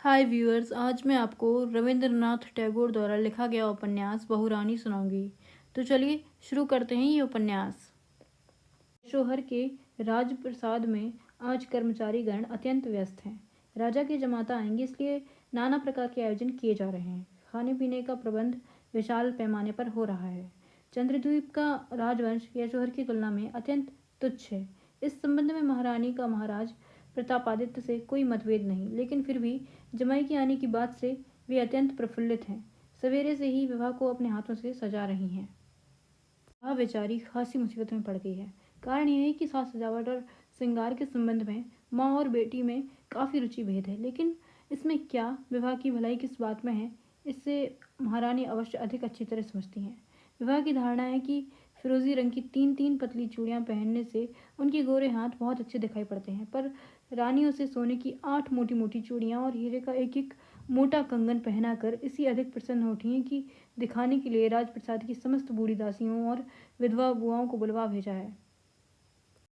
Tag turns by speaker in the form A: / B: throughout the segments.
A: हाय viewers, आज मैं आपको रविंद्रनाथ टैगोर द्वारा लिखा गया उपन्यास बहुरानी सुनाऊंगी। तो चलिए शुरू करते हैं ये उपन्यास। शोहर के राजप्रसाद में आज कर्मचारीगण अत्यंत व्यस्त हैं। राजा के जमाता आएंगे, इसलिए नाना प्रकार के आयोजन किए जा रहे हैं। खाने पीने का प्रबंध विशाल पैमाने पर हो रहा है। चंद्रद्वीप का राजवंश यशोहर की तुलना में अत्यंत तुच्छ है। इस संबंध में महारानी का महाराज प्रतापादित्य से कोई मतभेद नहीं, लेकिन फिर भी जमाई के आने की बात से वे अत्यंत प्रफुल्लित हैं। सवेरे से ही विवाह को अपने हाथों से सजा रही हैं। वह बेचारी खासी मुसीबत में पड़ गई है। कारण यह है कि साज सजावट और श्रृंगार के संबंध में माँ और बेटी में काफ़ी रुचि भेद है। लेकिन इसमें क्या विवाह की भलाई किस बात में है, इससे महारानी अवश्य अधिक अच्छी तरह समझती हैं। विवाह की धारणा है कि फिरोजी रंग की तीन तीन पतली चूड़ियाँ पहनने से उनके गोरे हाथ बहुत अच्छे दिखाई पड़ते हैं, पर रानियों से सोने की 8 मोटी मोटी चूड़ियाँ और हीरे का एक एक मोटा कंगन पहनाकर इसी अधिक प्रसन्न होती हैं कि दिखाने के लिए राजप्रसाद की समस्त बूढ़ी दासियों और विधवा बुआओं को बुलवा भेजा है।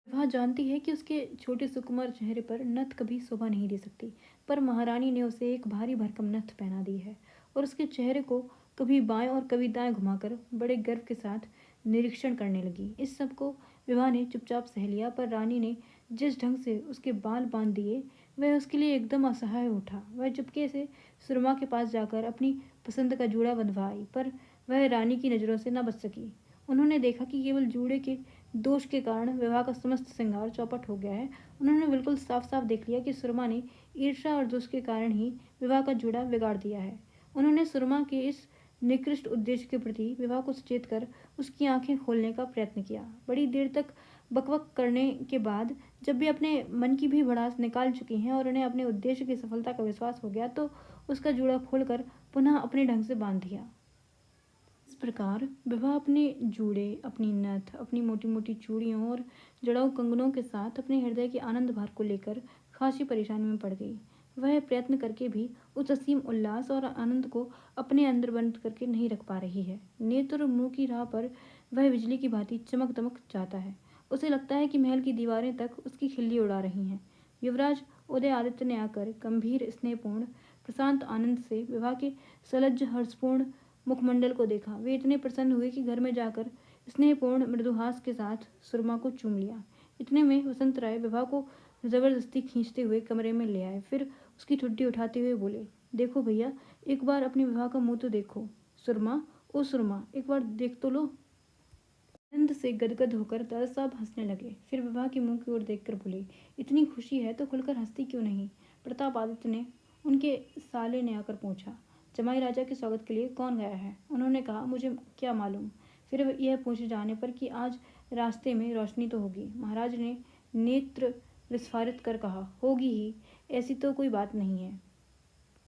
A: वह जानती है कि उसके छोटे सुकुमार चेहरे पर नथ कभी शोभा नहीं दे सकती, पर महारानी ने उसे एक भारी भरकम नथ पहना दी है और उसके चेहरे को कभी बाएं और कभी दाएं घुमाकर बड़े गर्व के साथ निरीक्षण करने लगी। इस सब को विवाह ने चुपचाप सह लिया, पर रानी ने जिस ढंग से उसके बाल बांध दिए वह उसके लिए एकदम असहाय उठा। वह चुपके से सुरमा के पास जाकर अपनी पसंद का जूड़ा बंधवा आई, पर वह रानी की नज़रों से न बच सकी। उन्होंने देखा कि केवल जूड़े के दोष के कारण विवाह का समस्त श्रृंगार चौपट हो गया है। उन्होंने बिल्कुल साफ साफ देख लिया कि सुरमा ने ईर्ष्या और दोष के कारण ही विवाह का जूड़ा बिगाड़ दिया है। उन्होंने सुरमा के इस निकृष्ट उद्देश्य के प्रति विवाह को सचेत कर उसकी आंखें खोलने का प्रयत्न किया। बड़ी देर तक बकबक करने के बाद जब वे अपने मन की भी भड़ास निकाल चुकी हैं और उन्हें अपने उद्देश्य की सफलता का विश्वास हो गया, तो उसका जूड़ा खोलकर पुनः अपने ढंग से बांध दिया। इस प्रकार विवाह अपने जूड़े, अपनी नथ, अपनी मोटी मोटी चूड़ियों और जड़ाऊ कंगनों के साथ अपने हृदय के आनंद भार को लेकर खासी परेशानी में पड़ गई। वह प्रयत्न करके भी उस असीम उल्लास और आनंद को अपने अंदर बंद करके नहीं रख पा रही है। नेत्र और मुंह की राह पर वह बिजली की भांति चमक दमक जाता है। उसे लगता है कि महल की दीवारें तक उसकी खिल्ली उड़ा रही हैं। युवराज उदय आदित्य ने आकर गंभीर, स्नेहपूर्ण, प्रशांत आनंद से विवाह के सलज्ज हर्षपूर्ण मुखमंडल को देखा। वे इतने प्रसन्न हुए कि घर में जाकर स्नेहपूर्ण मृदुहास के साथ सुरमा को चूम लिया। इतने में वसंत राय विवाह को जबरदस्ती खींचते हुए कमरे में ले आए। फिर उसकी ठुड्डी उठाते हुए बोले, देखो भैया, एक बार अपने विवाह का मुंह तो देखो। सुरमा, ओ सुरमा, एक बार देख तो लो। आनंद से गदगद होकर दादा साहब हंसने लगे। फिर विवाह के मुंह की ओर देखकर बोले, इतनी खुशी है तो खुलकर हंसती क्यों नहीं? प्रताप आदित्य ने उनके साले ने आकर पूछा, जमाई राजा के स्वागत के लिए कौन गया है? उन्होंने कहा, मुझे क्या मालूम। फिर यह पूछे जाने पर कि आज रास्ते में रोशनी तो होगी। महाराज ने नेत्र विस्फारित कर कहा, होगी ही, ऐसी तो कोई बात नहीं है।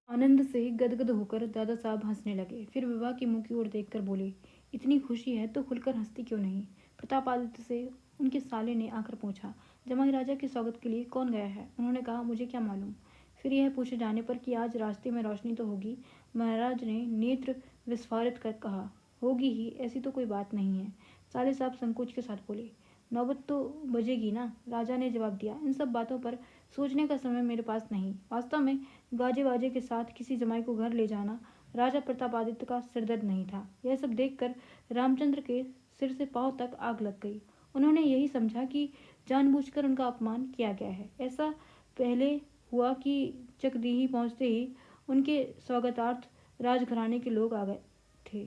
A: आनंद से गदगद होकर दादा साहब हंसने लगे। फिर विवाह के मुंह की ओर देखकर बोले, इतनी खुशी है तो खुलकर हंसती क्यों नहीं? प्रतापादित्य से उनके साले ने आकर पूछा, जमाई राजा के स्वागत के लिए कौन गया है? उन्होंने कहा, मुझे क्या मालूम। फिर यह पूछे जाने पर कि आज रास्ते में रोशनी तो होगी। महाराज ने नेत्र विस्फारित कर कहा, होगी ही, ऐसी तो कोई बात नहीं है। साले साहब संकोच के साथ बोले, नौबत तो बजेगी ना। राजा ने जवाब दिया, इन सब बातों पर सोचने का समय मेरे पास नहीं। वास्तव में गाजे बाजे के साथ किसी जमाई को घर ले जाना राजा प्रतापादित्य का सिरदर्द नहीं था। यह सब देखकर रामचंद्र के सिर से पांव तक आग लग गई। उन्होंने यही समझा कि जानबूझकर उनका अपमान किया गया है। ऐसा पहले हुआ कि चकदीही पहुंचते ही उनके स्वागतार्थ राजघराने के लोग आ गए थे।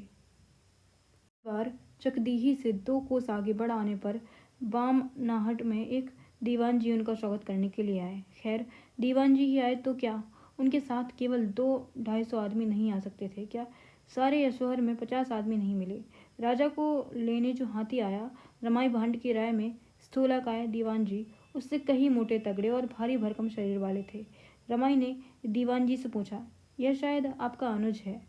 A: बार चकदीही से 2 कोस आगे बढ़ आने पर बाम नाहट में एक दीवान जी उनका स्वागत करने के लिए आए। खैर, दीवान जी ही आए तो क्या, उनके साथ केवल 200-250 आदमी नहीं आ सकते थे क्या? सारे यशोहर में 50 आदमी नहीं मिले। राजा को लेने जो हाथी आया, रमाई भांड की राय में स्थूलाकाय दीवान जी उससे कहीं मोटे तगड़े और भारी भरकम शरीर वाले थे। रमाई ने दीवान जी से पूछा, यह शायद आपका अनुज है?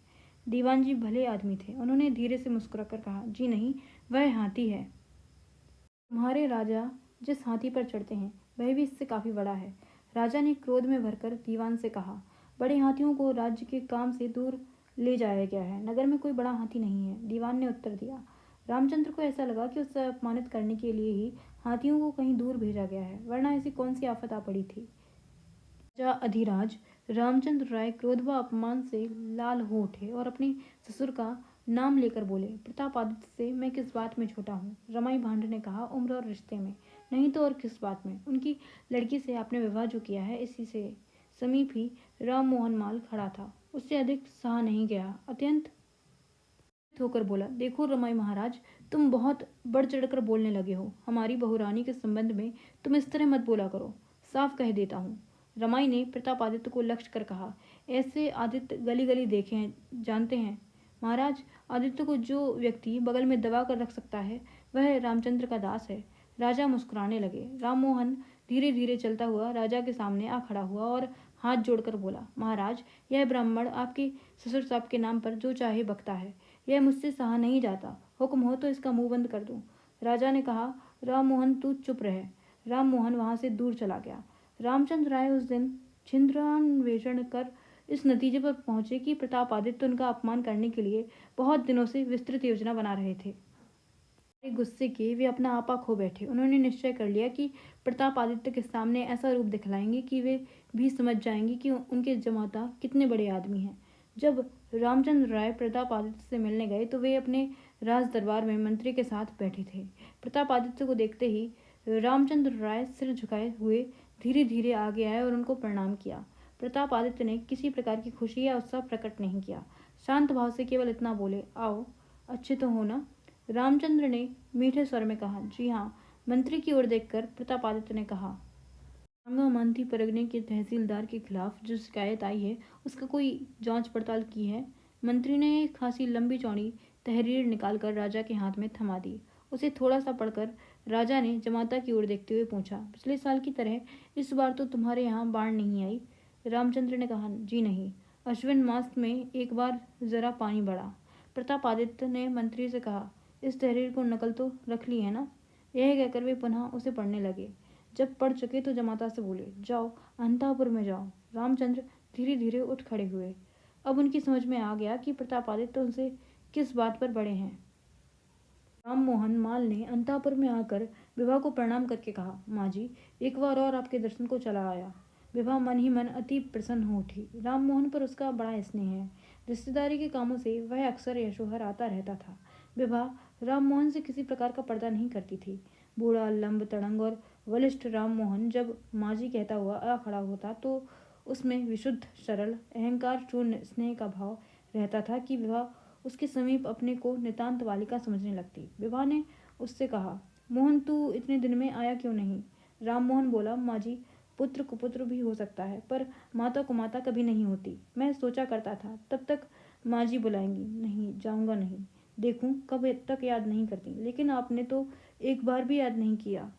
A: दीवान जी भले आदमी थे। उन्होंने धीरे से मुस्कुराकर कहा, जी नहीं, वह हाथी है। तुम्हारे राजा जिस हाथी पर चढ़ते हैं वह भी इससे काफ़ी बड़ा है। राजा ने क्रोध में भरकर दीवान से कहा, बड़े हाथियों को राज्य के काम से दूर ले जाया गया है, नगर में कोई बड़ा हाथी नहीं है। दीवान ने उत्तर दिया। रामचंद्र को ऐसा लगा कि उससे अपमानित करने के लिए ही हाथियों को कहीं दूर भेजा गया है, वरना ऐसी कौन सी आफत आ पड़ी थी। राजा अधिराज रामचंद्र राय क्रोध व अपमान से लाल हो उठे और अपने ससुर का नाम लेकर बोले, प्रतापादित्य से मैं किस बात में छोटा हूँ? रमाई भांड ने कहा, उम्र और रिश्ते में, नहीं तो और किस बात में? उनकी लड़की से आपने विवाह जो किया है, इसी से समीप ही राम मोहन माल खड़ा था। उससे अधिक सहा नहीं गया। अत्यंत होकर बोला, देखो रमाई महाराज, तुम बहुत बढ़ चढ़कर बोलने लगे हो। हमारी बहुरानी के संबंध में तुम इस तरह मत बोला करो। साफ कह देता हूँ। रमाई ने प्रतापादित्य को लक्ष्य कर कहा, ऐसे आदित्य गली गली देखे हैं, जानते हैं महाराज। आदित्य को जो व्यक्ति बगल में दबा कर रख सकता है, वह रामचंद्र का दास है। राजा मुस्कुराने लगे। राममोहन धीरे धीरे चलता हुआ राजा के सामने आ खड़ा हुआ और हाथ जोड़कर बोला, महाराज, यह ब्राह्मण आपके ससुर साहब के नाम पर जो चाहे बकता है। यह मुझसे सहा नहीं जाता। हुक्म हो तो इसका मुंह बंद कर दूं। राजा ने कहा, राममोहन तू चुप रहे। राममोहन वहां से दूर चला गया। रामचंद्र राय उस दिन छिंद्रान्वेषण कर इस नतीजे पर पहुंचे कि प्रतापादित्य उनका अपमान करने के लिए बहुत दिनों से विस्तृत योजना बना रहे थे। गुस्से के वे अपना आपा खो बैठे। उन्होंने निश्चय कर लिया कि प्रतापादित्य के सामने ऐसा रूप दिखलाएंगे कि वे भी समझ जाएंगे कि उनके जमाता कितने बड़े आदमी हैं। जब रामचंद्र राय प्रतापादित्य से मिलने गए तो वे अपने राज दरबार में मंत्री के साथ बैठे थे। प्रतापादित्य को देखते ही रामचंद्र राय सिर झुकाए हुए धीरे धीरे आगे आए और उनको प्रणाम किया। प्रतापादित्य ने किसी प्रकार की खुशी या उत्साह प्रकट नहीं किया। शांत भाव से केवल इतना बोले, आओ, अच्छे तो हो ना? रामचंद्र ने मीठे स्वर में कहा, जी हाँ। मंत्री की ओर देखकर प्रतापादित्य ने कहा, मानती परगने के तहसीलदार के खिलाफ जो शिकायत आई है, उसका कोई जांच पड़ताल की है? मंत्री ने एक खासी लंबी चौड़ी तहरीर निकालकर राजा के हाथ में थमा दी। उसे थोड़ा सा पढ़कर राजा ने जमाता की ओर देखते हुए पूछा, पिछले साल की तरह इस बार तो तुम्हारे यहाँ बाढ़ नहीं आई? रामचंद्र ने कहा, जी नहीं। अश्विन मास में एक बार जरा पानी बढ़ा। प्रतापादित्य ने मंत्री से कहा, इस तहरीर को नकल तो रख ली है ना? यह कहकर वे पुनः उसे पढ़ने लगे। जब पढ़ चुके तो जमाता से बोले, जाओ, अंतापुर में जाओ। रामचंद्र धीरे धीरे उठ खड़े हुए। अब उनकी समझ में आ गया कि प्रतापादित्य उनसे किस बात पर बड़े हैं। राममोहन माल ने अंतापुर में आकर विभा को प्रणाम करके कहा, माँ जी, एक बार और आपके दर्शन को चला आया। विभा मन ही मन अति प्रसन्न हो उठी। राममोहन पर उसका बड़ा स्नेह है। रिश्तेदारी के कामों से वह अक्सर यशोहर आता रहता था। विभा राममोहन से किसी प्रकार का पर्दा नहीं करती थी। बूढ़ा, लंब तड़ंग और बलिष्ठ राममोहन जब माँ जी कहता हुआ आ खड़ा होता तो उसमें विशुद्ध, सरल, अहंकार शून्य स्नेह का भाव रहता था कि विभा उसके समीप अपने को नितांत बालिका समझने लगती। विभा ने उससे कहा, मोहन, तू इतने दिन में आया क्यों नहीं? राममोहन बोला, माँ जी, पुत्र कुपुत्र भी हो सकता है, पर माता को माता कभी नहीं होती। मैं सोचा करता था तब तक माँ जी बुलाएंगी, नहीं जाऊंगा नहीं, देखूं कब तक याद नहीं करती, लेकिन आपने तो एक बार भी याद नहीं किया।